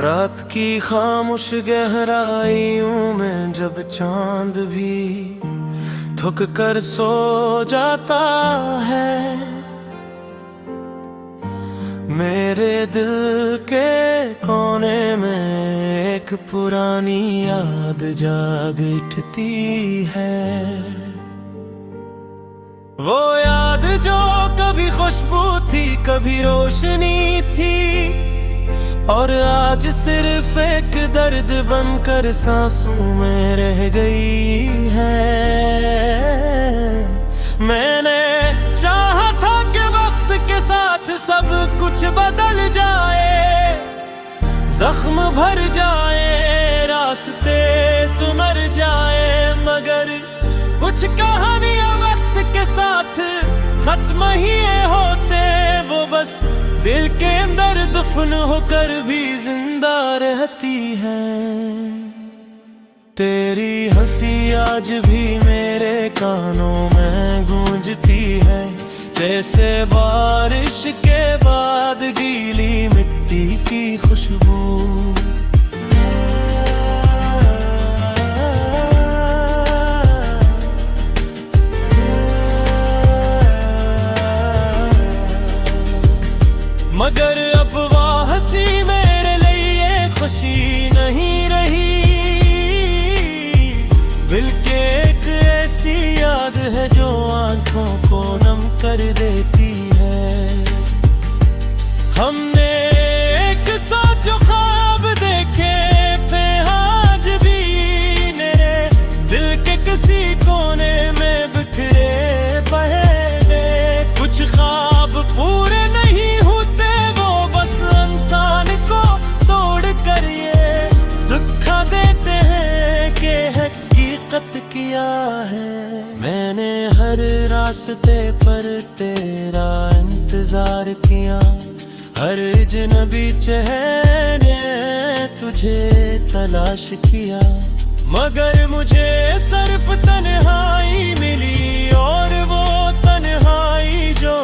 रात की खामोश गहराइयों में जब चांद भी थक कर सो जाता है, मेरे दिल के कोने में एक पुरानी याद जाग उठती है। वो याद जो कभी खुशबू थी, कभी रोशनी थी, और आज सिर्फ एक दर्द बनकर सांसों में रह गई है। मैंने चाहा था कि वक्त के साथ सब कुछ बदल जाए, जख्म भर जाए, रास्ते सुमर जाए, मगर कुछ कहानियां वक्त के साथ खत्म ही होते, वो बस दिल के अंदर दफन होकर भी जिंदा रहती है। तेरी हंसी आज भी मेरे कानों में गूंजती है, जैसे बारिश के बाद गीली मिट्टी की खुशबू। मगर अब वह हंसी मेरे लिए खुशी नहीं रही, बल्कि एक ऐसी याद है जो आंखों को नम कर देती है। हमने एक साथ जो ख्वाब देखे थे, आज भी मेरे दिल के किसी कोने में बिखरे पड़े। कुछ ख्वाब पूरे नहीं होते, वो बस इंसान को तोड़ कर ये सिखा देते हैं कि हकीकत क्या है। मैंने हर रास्ते पर तेरा इंतजार किया, हर अजनबी चेहरे तुझे तलाश किया, मगर मुझे सिर्फ तन्हाई मिली, और वो तन्हाई जो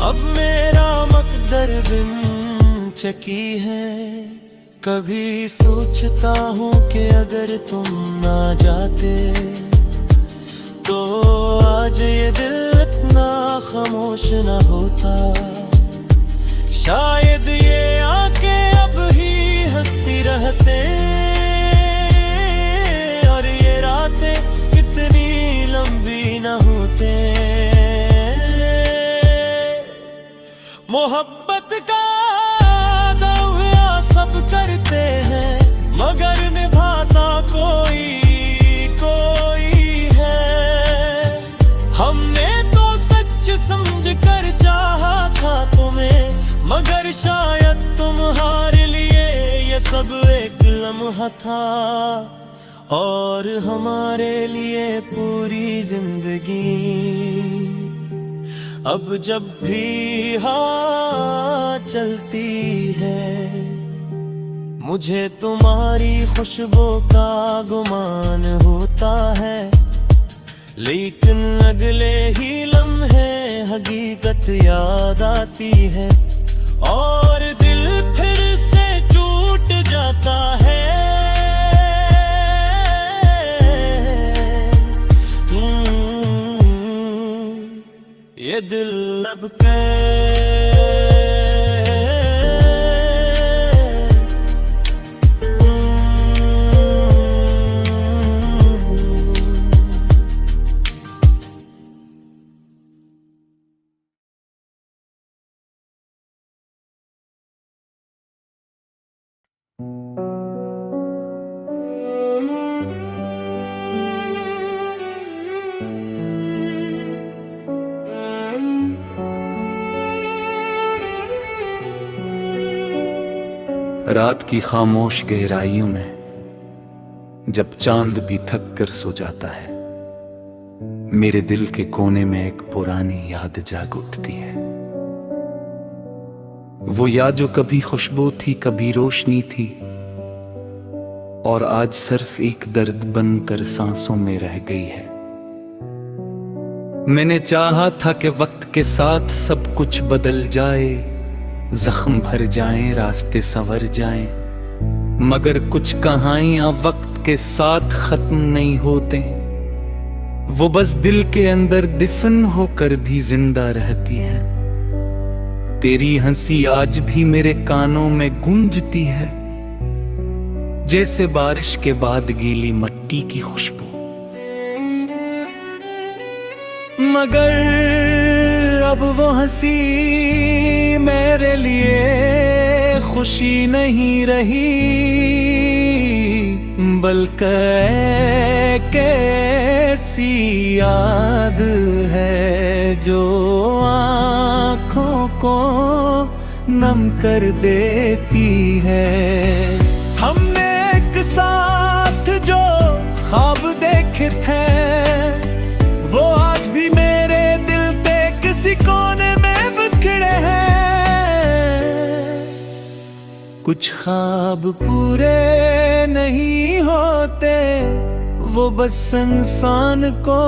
अब मेरा मकदर बिन चकी है। कभी सोचता हूँ कि अगर तुम ना जाते तो आज ये दिल इतना खामोश न होता, शायद ये आंखें अब ही हंसती रहते, और ये रातें कितनी लंबी न होते। मोहब्बत का दावा सब करते हैं, मगर निभाता कोई है। हमने तो सच समझ कर चाहा था तुम्हें, मगर शायद तुम्हारे लिए ये सब एक लम्हा था, और हमारे लिए पूरी जिंदगी। अब जब भी हवा चलती है, मुझे तुम्हारी खुशबू का गुमान होता है, लेकिन अगले ही लम्हे हकीकत याद आती है, और दिल फिर से टूट जाता है। ये दिल अब रात की खामोश गहराइयों में जब चांद भी थक कर सो जाता है, मेरे दिल के कोने में एक पुरानी याद जाग उठती है। वो याद जो कभी खुशबू थी, कभी रोशनी थी, और आज सिर्फ एक दर्द बनकर सांसों में रह गई है। मैंने चाहा था कि वक्त के साथ सब कुछ बदल जाए, जख्म भर जाएं, रास्ते संवर जाएं, मगर कुछ कहानियां वक्त के साथ खत्म नहीं होते, वो बस दिल के अंदर दफन होकर भी जिंदा रहती है। तेरी हंसी आज भी मेरे कानों में गूंजती है, जैसे बारिश के बाद गीली मिट्टी की खुशबू। मगर अब वो हंसी मेरे लिए खुशी नहीं रही, बल्कि एक ऐसी याद है जो आँखों को नम कर देती है। हमने एक साथ जो ख्वाब देखे थे, वो आज भी मेरे दिल के किसी कोने में बिखरे हैं। कुछ ख्वाब पूरे नहीं होते, वो बस इंसान को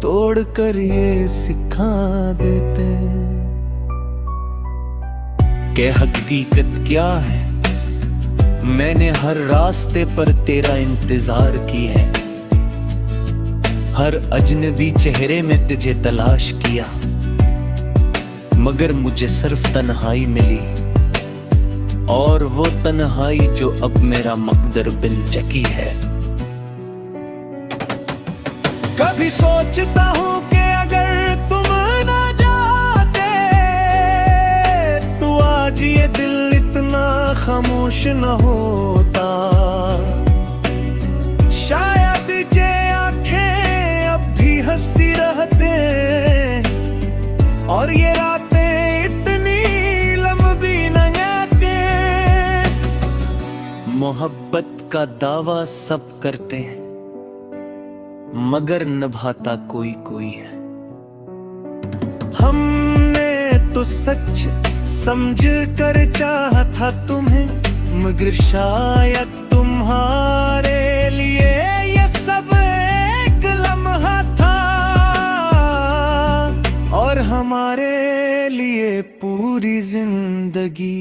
तोड़कर ये सिखा देते कि हकीकत क्या है। मैंने हर रास्ते पर तेरा इंतजार की है, हर अजनबी चेहरे में तुझे तलाश किया, मगर मुझे सिर्फ तन्हाई मिली, और वो तन्हाई जो अब मेरा मकदर बिन चकी है। कभी सोचता हूँ कि अगर तुम ना जाते तो आज ये दिल इतना खामोश न होता। शायद ये आंखें अब भी हंसती रहते, और ये रातें इतनी लंबी न जाते। मोहब्बत का दावा सब करते हैं, मगर निभाता कोई कोई है। हमने तो सच समझ कर चाहा था तुम्हें, मगर शायद तुम्हारे लिए ये सब एक लम्हा था, और हमारे लिए पूरी जिंदगी।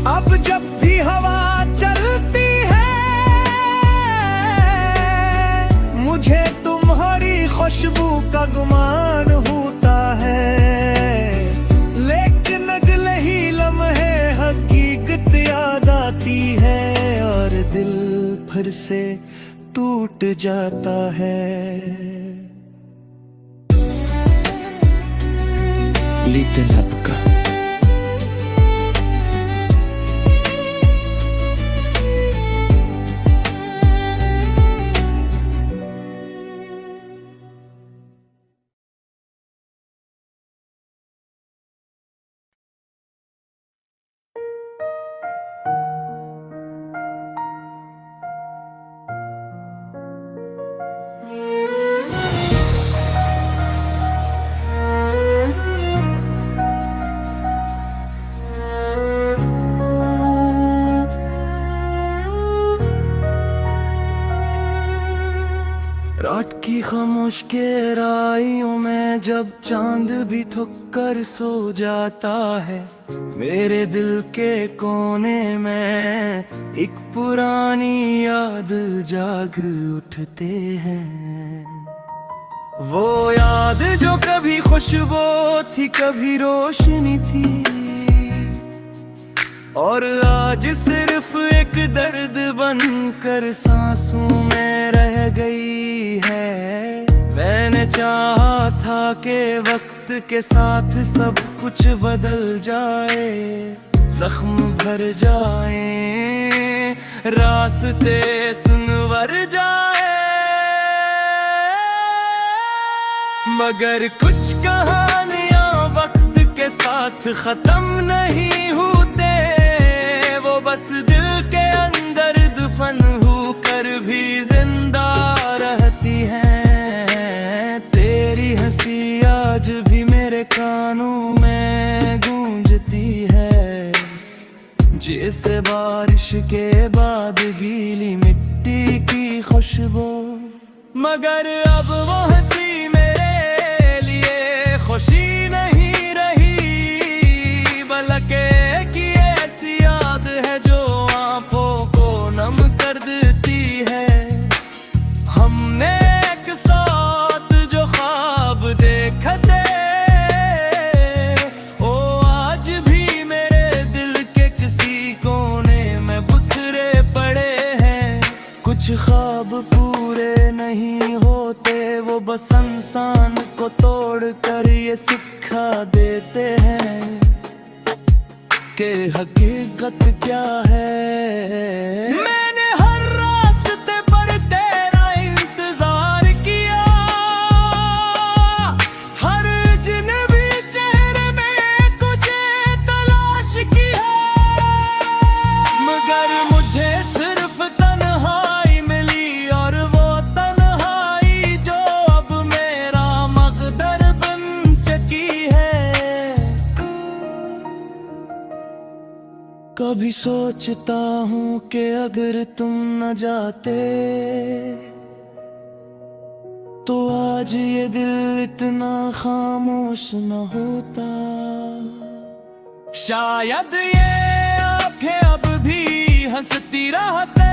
अब जब भी हवा चलती है, मुझे तुम्हारी खुशबू का गुमान होता है, लेकिन अगले ही लम्हे हकीकत याद आती है, और दिल फिर से टूट जाता है। लिटिल हबका रात की खामोश गहराइयों में जब चांद भी थक कर सो जाता है, मेरे दिल के कोने में एक पुरानी याद जाग उठते हैं। वो याद जो कभी खुशबू थी, कभी रोशनी थी, और आज सिर्फ एक दर्द बनकर सांसों में रह गई है। मैंने चाहा था कि वक्त के साथ सब कुछ बदल जाए, जख्म भर जाए, रास्ते सुनवर जाए, मगर कुछ कहानियां वक्त के साथ खत्म नहीं होते, वो बस दिल के अंदर दफन होकर भी जिंदा रहती हैं। तेरी हंसी आज भी मेरे कानों में गूंजती है, जैसे बारिश के बाद गीली मिट्टी की खुशबू। मगर अब वो हंसी मेरे लिए खुशी नहीं रही, बल्कि कि ऐसी कुछ ख्वाब पूरे नहीं होते, वो बस इंसान को तोड़ कर ये सिखा देते हैं कि हकीकत क्या है। मैंने हर रास्ते पर तेरा इंतजार किया, हर अजनबी चेहरे में तुझे तलाश किया, मगर मुझे सिर्फ तन्हाई मिली, और वो तन्हाई जो अब मेरा मकदर बन चुकी है। कभी सोचता हूँ कि अगर तुम न जाते तो आज ये दिल इतना खामोश न होता। शायद ये आंखें अब भी हंसती रहते,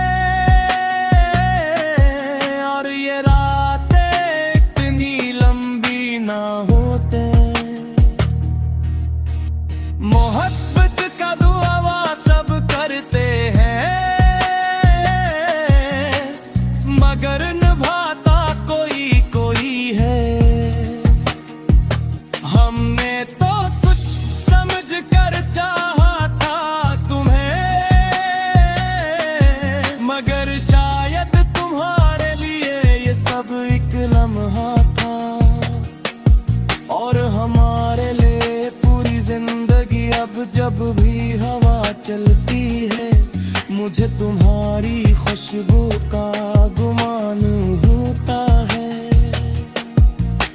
और ये रातें इतनी लंबी ना होते। मोहब्बत का दुआ सब करते हैं, मगर निभाता कोई कोई है। हमने तो सोच समझ कर चाहा था तुम्हें, मगर शायद तुम्हारे लिए ये सब एक लम्हा था, और हमारे लिए पूरी जिंदगी। अब जब भी हवा चलती है मुझे तुम्हारी खुशबू का गुमान होता है,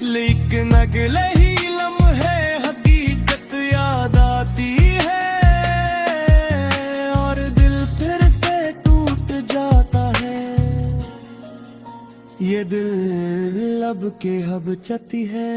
लेकिन अगले ही लम्हे हकीकत याद आती है, और दिल फिर से टूट जाता है। ये दिल अब के हब चती है।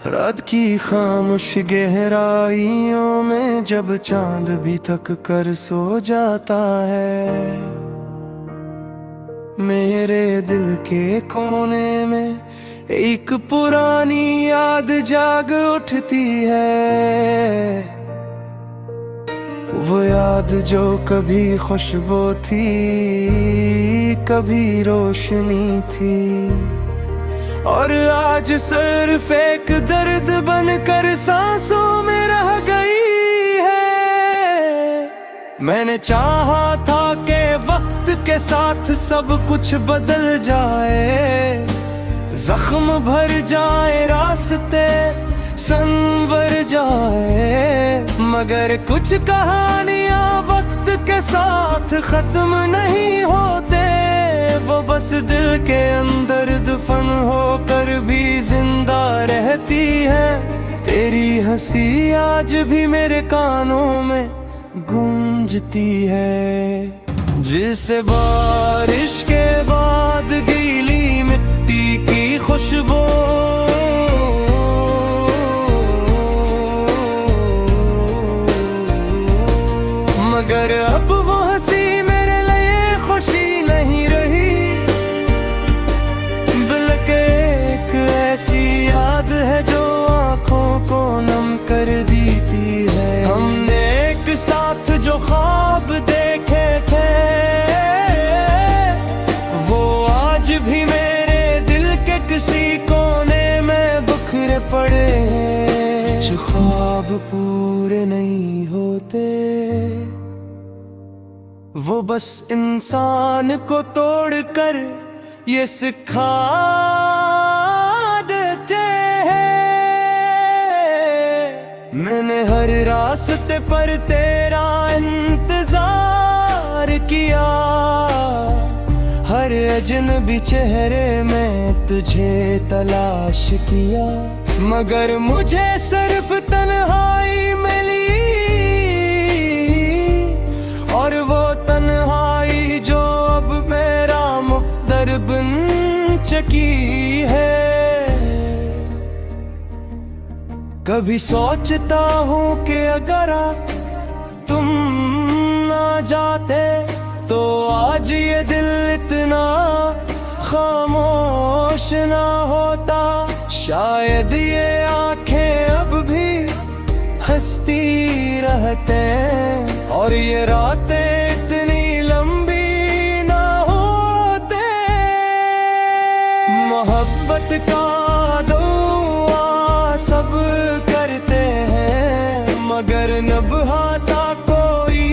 रात की खामोश गहराइयों में जब चांद भी थक कर सो जाता है, मेरे दिल के कोने में एक पुरानी याद जाग उठती है। वो याद जो कभी खुशबू थी, कभी रोशनी थी, और आज सिर्फ एक दर्द बनकर सांसों में रह गई है। मैंने चाहा था कि वक्त के साथ सब कुछ बदल जाए, जख्म भर जाए, रास्ते संवर जाए, मगर कुछ कहानियां वक्त के साथ खत्म नहीं होते। वो बस दिल के अंदर दफन होकर भी जिंदा रहती है। तेरी हंसी आज भी मेरे कानों में गूंजती है, जिसे बारिश के बाद गीली मिट्टी की खुशबू मगर अब वो हंसी मेरे लिए खुशी नहीं रही, बल्कि एक ऐसी याद है जो आंखों को नम कर देती है। हमने एक साथ जो ख्वाब देखे थे, वो आज भी मेरे दिल के किसी कोने में बिखरे पड़े हैं। जो ख्वाब पूरे नहीं होते, वो बस इंसान को तोड़कर ये सिखा देते हैं। मैंने हर रास्ते पर तेरा इंतजार किया, हर अजनबी चेहरे में तुझे तलाश किया, मगर मुझे सिर्फ तन्हाई मिली, और वो तन्हाई जो अब मेरा मुक़द्दर बन चुकी है। कभी सोचता हूँ कि अगर तुम ना जाते तो आज ये दिल इतना खामोश ना होता, शायद ये आंखें अब भी हंसती रहते, और ये रातें इतनी लंबी ना होते। मोहब्बत का दुआ सब करते हैं, मगर निभाता कोई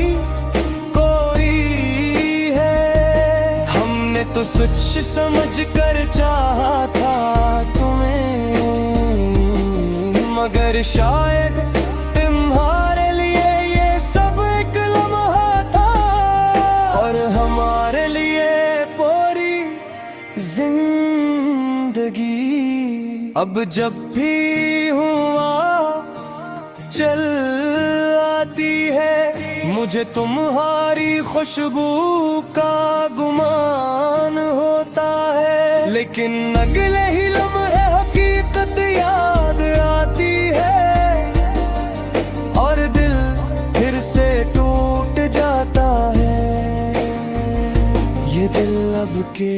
है। हमने तो सोच समझ कर चाहा था तुम्हें, मगर शायद तुम्हारे लिए ये सब एक लम्हा था, और हमारे लिए पूरी जिंदगी। अब जब भी हुआ चल आती है, मुझे तुम्हारी खुशबू का गुमान होता है, लेकिन अगले ही लम्हे हकीकत याद आती है, और दिल फिर से टूट जाता है। ये दिल अब के